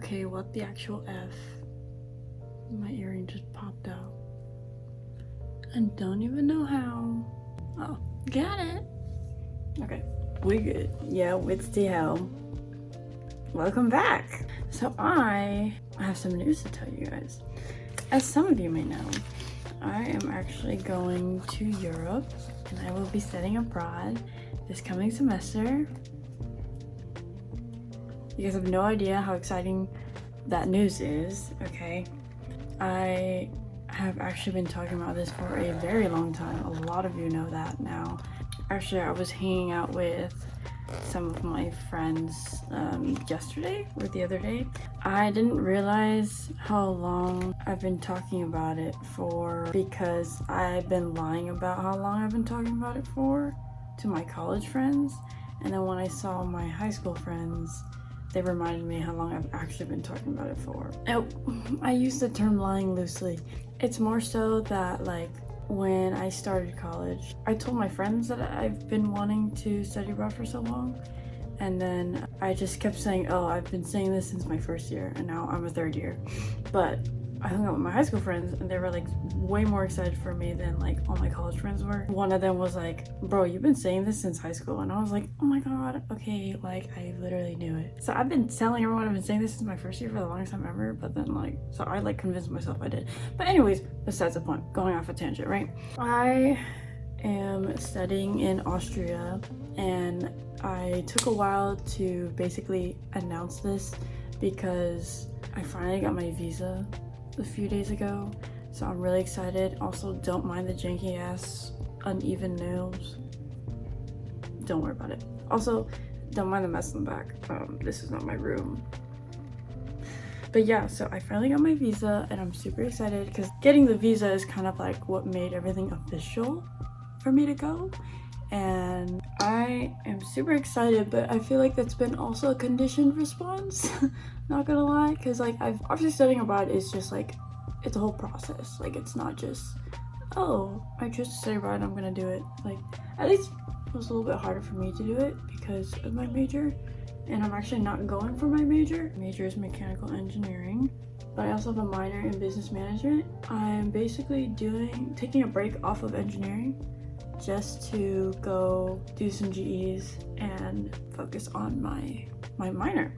Okay, what the actual F? My earring just popped out. And don't even know how. Oh, got it. Okay, we good. Yeah, it's T.Ho. Welcome back. So I have some news to tell you guys. As some of you may know, I am actually going to Europe and I will be studying abroad this coming semester. You guys have no idea how exciting that news is, okay? I have actually been talking about this for a very long time. A lot of you know that now. Actually, I was hanging out with some of my friends yesterday or the other day. I didn't realize how long I've been talking about it for because I've been lying about how long I've been talking about it for to my college friends. And then when I saw my high school friends, they reminded me how long I've actually been talking about it for. Oh, I use the term lying loosely. It's more so that like when I started college, I told my friends that I've been wanting to study abroad for so long. And then I just kept saying, oh, I've been saying this since my first year and now I'm a third year. But I hung out with my high school friends and they were like way more excited for me than like all my college friends were. One of them was like, bro, you've been saying this since high school. And I was like, oh my God, okay, like I literally knew it. So I've been telling everyone I've been saying this since my first year for the longest time ever, but then like, so I like convinced myself I did. But anyways, besides the point, going off a tangent, right? I am studying in Austria and I took a while to basically announce this because I finally got my visa a few days ago, so I'm really excited. Also, don't mind the janky ass uneven nails, don't worry about it. Also, don't mind the mess in the back. This is not my room, but yeah, so I finally got my visa and I'm super excited because getting the visa is kind of like what made everything official for me to go. And I am super excited, but I feel like that's been also a conditioned response. Not gonna lie, because like I've obviously studying abroad is just like it's a whole process. Like it's not just, oh, I choose to study abroad and I'm gonna do it. Like at least it was a little bit harder for me to do it because of my major, and I'm actually not going for my major. Major is mechanical engineering, but I also have a minor in business management. I'm basically taking a break off of engineering just to go do some GEs and focus on my minor,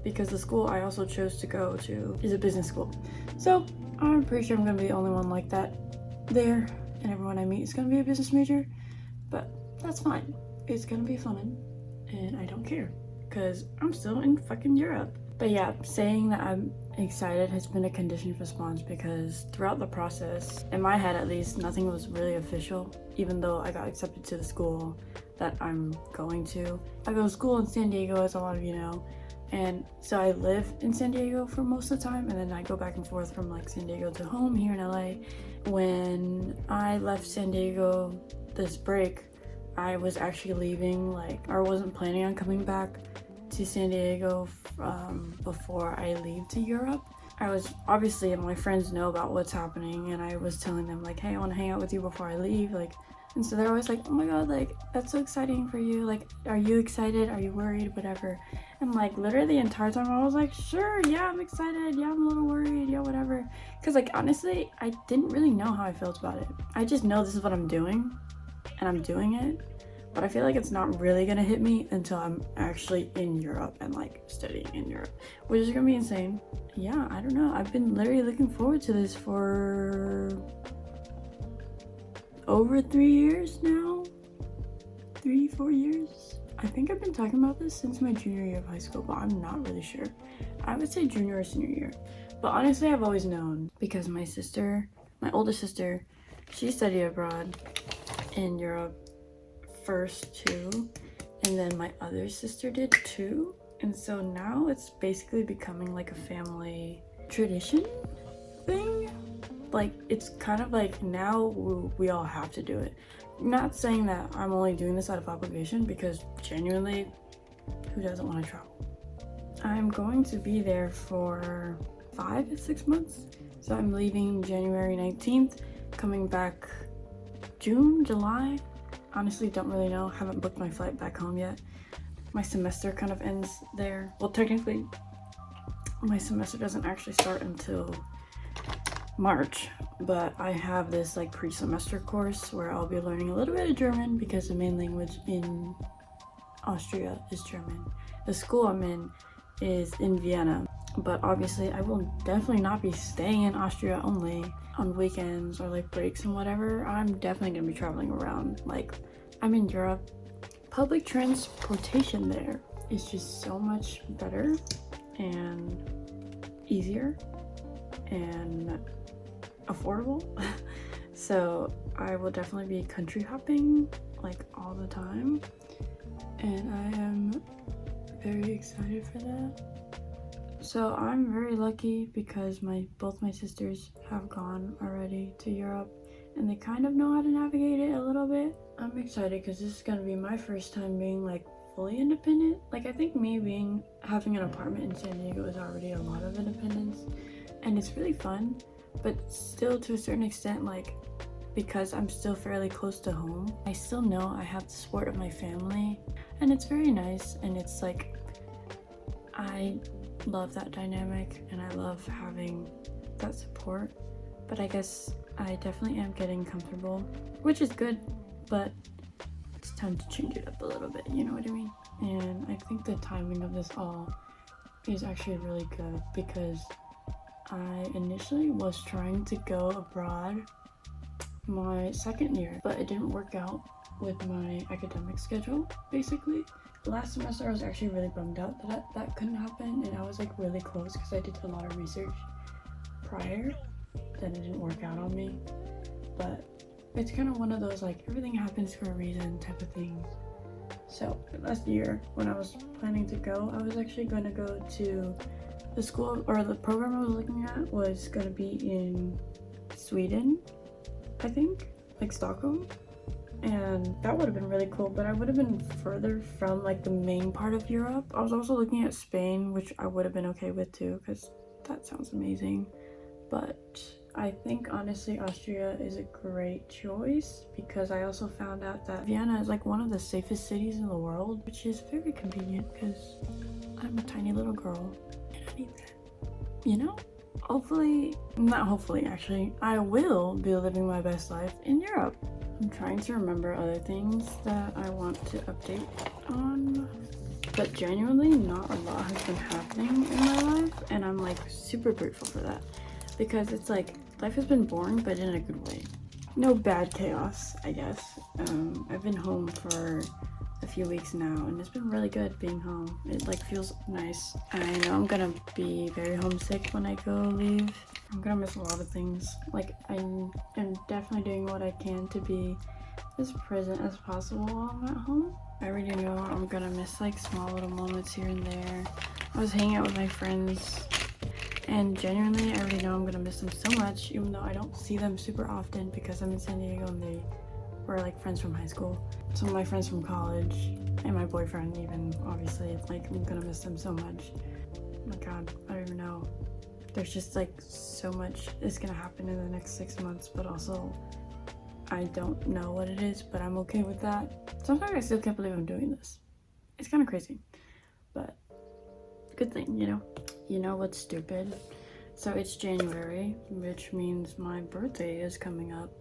because the school I also chose to go to is a business school. So I'm pretty sure I'm gonna be the only one like that there, and everyone I meet is gonna be a business major, but that's fine. It's gonna be fun and I don't care because I'm still in fucking Europe. But yeah, saying that I'm excited has been a conditioned response because throughout the process, in my head at least, nothing was really official, even though I got accepted to the school that I'm going to. I go to school in San Diego, as a lot of you know, and so I live in San Diego for most of the time, and then I go back and forth from like San Diego to home here in LA. When I left San Diego this break, I was actually leaving, like, I wasn't planning on coming back to San Diego before I leave to Europe. I was obviously, and my friends know about what's happening, and I was telling them like, hey, I want to hang out with you before I leave, like, and so they're always like, oh my God, like that's so exciting for you, like are you excited, are you worried, whatever. And like literally the entire time I was like, sure, yeah, I'm excited, yeah, I'm a little worried, yeah, whatever, because like honestly I didn't really know how I felt about it. I just know this is what I'm doing and I'm doing it, but I feel like it's not really gonna hit me until I'm actually in Europe and like studying in Europe, which is gonna be insane. Yeah, I don't know, I've been literally looking forward to this for over 3 years now. 3-4 years. I think I've been talking about this since my junior year of high school, but I'm not really sure. I would say junior or senior year, but honestly I've always known because my older sister, she studied abroad in Europe first too, and then my other sister did too, and so now it's basically becoming like a family tradition thing. Like it's kind of like now we all have to do it. Not saying that I'm only doing this out of obligation, because genuinely, who doesn't want to travel? I'm going to be there for 5 to 6 months, so I'm leaving January 19th, coming back June, July. Honestly, don't really know. Haven't booked my flight back home yet. My semester kind of ends there. Well, technically my semester doesn't actually start until March, but I have this like pre-semester course where I'll be learning a little bit of German because the main language in Austria is German. The school I'm in is in Vienna, but obviously I will definitely not be staying in Austria only on weekends or like breaks and whatever. I'm definitely gonna be traveling around. Like, I'm in Europe. Public transportation there is just so much better and easier and affordable. So I will definitely be country hopping like all the time, and I am very excited for that. So I'm very lucky because both my sisters have gone already to Europe and they kind of know how to navigate it a little bit. I'm excited because this is gonna be my first time being like fully independent. Like, I think me having an apartment in San Diego is already a lot of independence and it's really fun, but still to a certain extent, like, because I'm still fairly close to home, I still know I have the support of my family, and it's very nice. And it's like, I love that dynamic and I love having that support, but I guess I definitely am getting comfortable, which is good, but it's time to change it up a little bit, you know what I mean? And I think the timing of this all is actually really good because I initially was trying to go abroad my second year, but it didn't work out with my academic schedule. Basically, last semester I was actually really bummed out that couldn't happen, and I was like really close because I did a lot of research prior, then it didn't work out on me. But it's kind of one of those like everything happens for a reason type of things. So last year when I was planning to go, I was actually going to go to the school, or the program I was looking at was going to be in Sweden, I think, like Stockholm, and that would have been really cool, but I would have been further from like the main part of Europe. I was also looking at Spain, which I would have been okay with too because that sounds amazing, but I think honestly Austria is a great choice because I also found out that Vienna is like one of the safest cities in the world, which is very convenient because I'm a tiny little girl and I need that, you know? Actually, I will be living my best life in Europe. I'm trying to remember other things that I want to update on, but genuinely not a lot has been happening in my life, and I'm like super grateful for that because it's like life has been boring but in a good way. No bad chaos, I guess. I've been home for a few weeks now and it's been really good being home. It like feels nice. I know I'm gonna be very homesick when I go leave. I'm gonna miss a lot of things. Like, I am definitely doing what I can to be as present as possible while I'm at home. I already know I'm gonna miss like small little moments here and there. I was hanging out with my friends and genuinely I already know I'm gonna miss them so much, even though I don't see them super often because I'm in San Diego and they were like friends from high school. Some of my friends from college and my boyfriend even, obviously, it's like I'm gonna miss them so much. Oh my god, I don't even know. There's just like so much is gonna happen in the next 6 months, but also I don't know what it is, but I'm okay with that. Sometimes I still can't believe I'm doing this. It's kind of crazy, but good thing, you know? You know what's stupid? So it's January, which means my birthday is coming up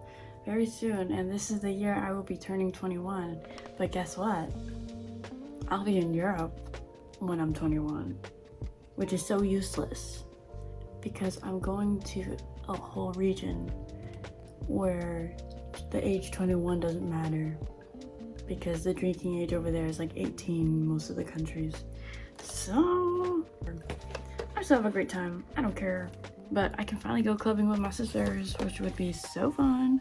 very soon, and this is the year I will be turning 21. But guess what? I'll be in Europe when I'm 21, which is so useless because I'm going to a whole region where the age 21 doesn't matter because the drinking age over there is like 18 in most of the countries. So I still have a great time. I don't care, but I can finally go clubbing with my sisters, which would be so fun.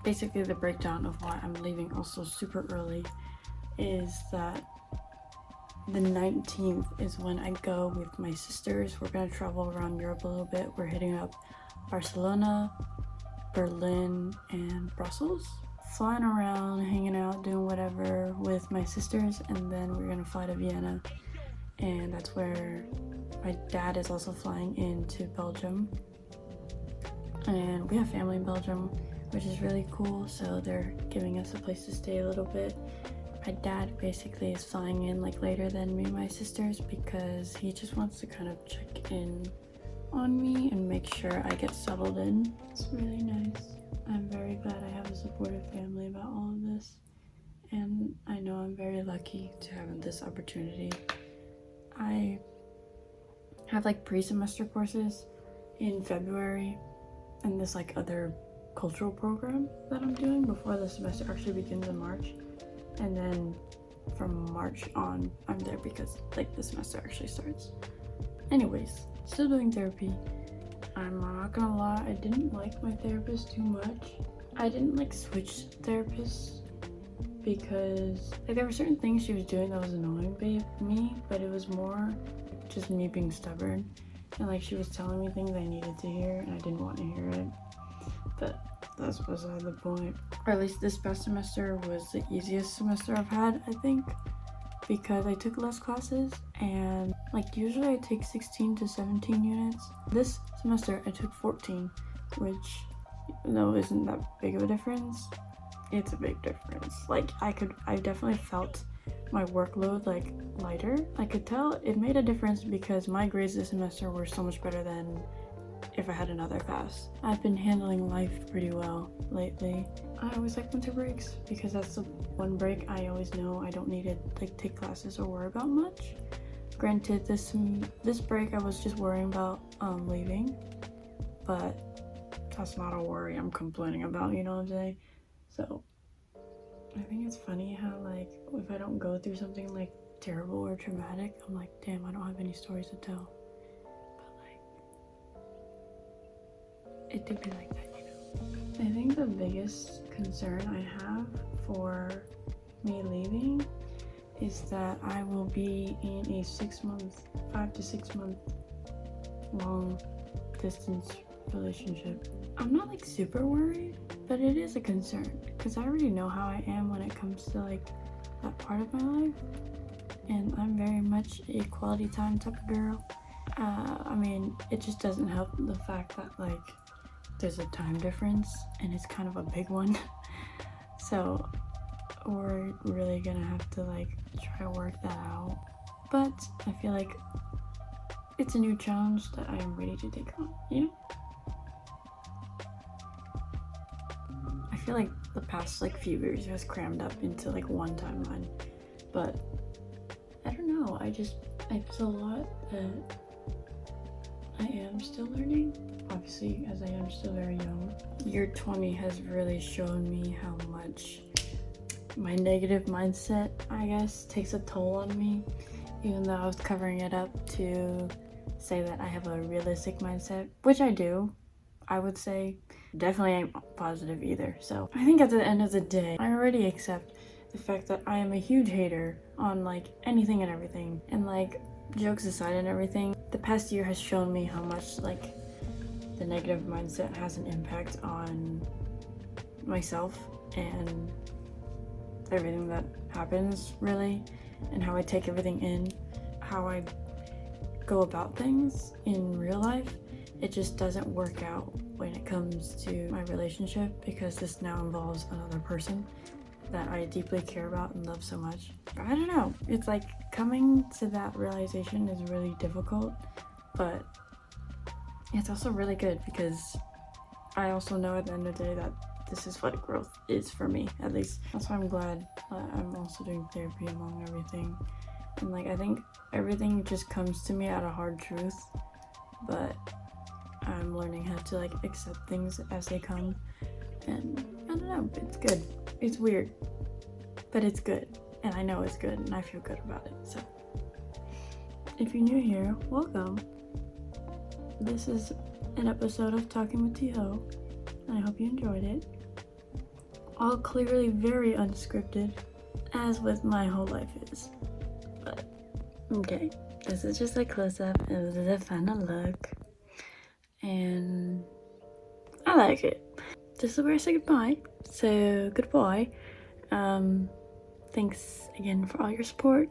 Basically, the breakdown of why I'm leaving also super early is that the 19th is when I go with my sisters. We're gonna travel around Europe a little bit. We're hitting up Barcelona, Berlin, and Brussels. Flying around, hanging out, doing whatever with my sisters, and then we're gonna fly to Vienna. And that's where my dad is also flying into Belgium. And we have family in Belgium, which is really cool, so they're giving us a place to stay a little bit. My dad basically is flying in like later than me and my sisters because he just wants to kind of check in on me and make sure I get settled in. It's really nice. I'm very glad I have a supportive family about all of this, and I know I'm very lucky to have this opportunity. I have like pre-semester courses in February and this like other cultural program that I'm doing before the semester actually begins in March, and then from March on I'm there because like the semester actually starts. Anyways, still doing therapy. I'm not gonna lie, I didn't like my therapist too much. I didn't like switch therapists because like there were certain things she was doing that was annoying me, but it was more just me being stubborn, and like she was telling me things I needed to hear and I didn't want to hear it. But that's beside the point. Or at least this past semester was the easiest semester I've had, I think, because I took less classes, and like usually I take 16 to 17 units. This semester I took 14, which no isn't that big of a difference. It's a big difference. Like I definitely felt my workload like lighter. I could tell it made a difference because my grades this semester were so much better than if I had another class. I've been handling life pretty well lately. I always like winter breaks because that's the one break I always know I don't need to like take classes or worry about much. Granted, this break I was just worrying about leaving, but that's not a worry I'm complaining about, you know what I'm saying? So I think it's funny how like if I don't go through something like terrible or traumatic, I'm like, damn, I don't have any stories to tell. It did be like that, you know. I think the biggest concern I have for me leaving is that I will be in a 5 to 6 month long distance relationship. I'm not like super worried, but it is a concern because I already know how I am when it comes to like that part of my life, and I'm very much a quality time type of girl. I mean, it just doesn't help the fact that like there's a time difference and it's kind of a big one. So we're really gonna have to like try to work that out. But I feel like it's a new challenge that I am ready to take on, you know? I feel like the past like few years has crammed up into like one timeline, but I don't know, there's a lot that I am still learning, obviously, as I am still very young. Year 20 has really shown me how much my negative mindset, I guess, takes a toll on me, even though I was covering it up to say that I have a realistic mindset, which I do, I would say. Definitely ain't positive either. So I think at the end of the day, I already accept the fact that I am a huge hater on like anything and everything, and like jokes aside and everything, the past year has shown me how much like the negative mindset has an impact on myself and everything that happens, really, and how I take everything in, how I go about things in real life. It just doesn't work out when it comes to my relationship because this now involves another person that I deeply care about and love so much. I don't know, it's like coming to that realization is really difficult, but it's also really good because I also know at the end of the day that this is what growth is for me, at least. That's why I'm glad I'm also doing therapy among everything. And like I think everything just comes to me at a hard truth, but I'm learning how to like accept things as they come, and I don't know, it's good. It's weird, but it's good, and I know it's good, and I feel good about it. So if you're new here, welcome. This is an episode of Talking with T.Ho, and I hope you enjoyed it. All clearly very unscripted, as with my whole life is. But okay, this is just a close-up, and this is a final look, and I like it. This is where I say goodbye. So goodbye. Thanks again for all your support.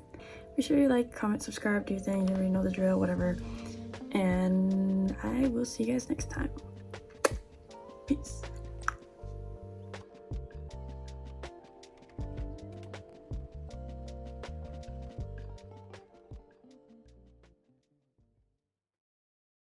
Be sure to like, comment, subscribe, do things, you already know the drill, whatever. And I will see you guys next time. Peace.